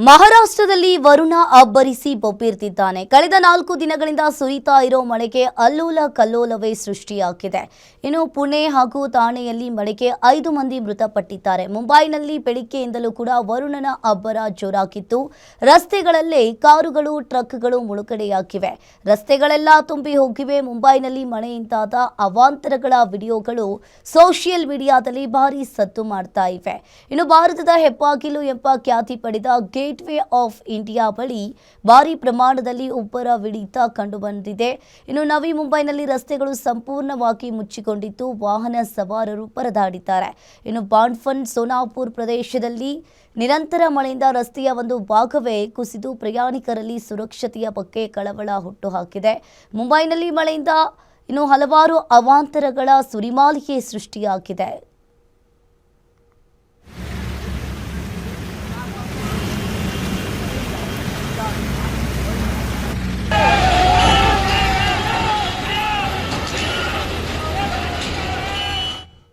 ಮಹಾರಾಷ್ಟ್ರದಲ್ಲಿ ವರುಣ ಅಬ್ಬರಿಸಿ ಬೊಬ್ಬಿರ್ತಿದ್ದಾನೆ. ಕಳೆದ 4 ದಿನಗಳಿಂದ ಸುರಿತಾ ಇರೋ ಮಳೆಗೆ ಅಲ್ಲೋಲ ಕಲ್ಲೋಲವೇ ಸೃಷ್ಟಿಯಾಗಿದೆ. ಇನ್ನು ಪುಣೆ ಹಾಗೂ ಥಾಣೆಯಲ್ಲಿ ಮಳೆಗೆ 5 ಮಂದಿ ಮೃತಪಟ್ಟಿದ್ದಾರೆ. ಮುಂಬೈನಲ್ಲಿ ಬೆಳಿಗ್ಗೆಯಿಂದಲೂ ಕೂಡ ವರುಣನ ಅಬ್ಬರ ಜೋರಾಗಿದ್ದು, ರಸ್ತೆಗಳಲ್ಲೇ ಕಾರುಗಳು, ಟ್ರಕ್ಗಳು ಮುಳುಗಡೆಯಾಗಿವೆ. ರಸ್ತೆಗಳೆಲ್ಲ ತುಂಬಿ ಹೋಗಿವೆ. ಮುಂಬೈನಲ್ಲಿ ಮಳೆಯಿಂದಾದ ಅವಾಂತರಗಳ ವಿಡಿಯೋಗಳು ಸೋಷಿಯಲ್ ಮೀಡಿಯಾದಲ್ಲಿ ಭಾರಿ ಸದ್ದು ಮಾಡ್ತಾ ಇವೆ. ಇನ್ನು ಭಾರತದ ಹೆಬ್ಬಾಗಿಲು ಎಂಬ ಖ್ಯಾತಿ ಪಡೆದ ಗೇಟ್ ವೇ ಆಫ್ ಇಂಡಿಯಾ ಬಳಿ ಭಾರಿ ಪ್ರಮಾಣದಲ್ಲಿ ಉಬ್ಬರ ವಿಡಿತ ಕಂಡುಬಂದಿದೆ. ಇನ್ನು ನವಿ ಮುಂಬೈನಲ್ಲಿ ರಸ್ತೆಗಳು ಸಂಪೂರ್ಣವಾಗಿ ಮುಚ್ಚಿಕೊಂಡಿದ್ದು, ವಾಹನ ಸವಾರರು ಪರದಾಡಿದ್ದಾರೆ. ಇನ್ನು ಬಾಂಡ್ಫನ್ ಸೋನಾಪುರ್ ಪ್ರದೇಶದಲ್ಲಿ ನಿರಂತರ ಮಳೆಯಿಂದ ರಸ್ತೆಯ ಒಂದು ಭಾಗವೇ ಕುಸಿದು ಪ್ರಯಾಣಿಕರಲ್ಲಿ ಸುರಕ್ಷತೆಯ ಬಗ್ಗೆ ಕಳವಳ ಹುಟ್ಟುಹಾಕಿದೆ. ಮುಂಬೈನಲ್ಲಿ ಮಳೆಯಿಂದ ಇನ್ನು ಹಲವಾರು ಅವಾಂತರಗಳ ಸುರಿಮಾಲಿಗೆ ಸೃಷ್ಟಿಯಾಗಿದೆ.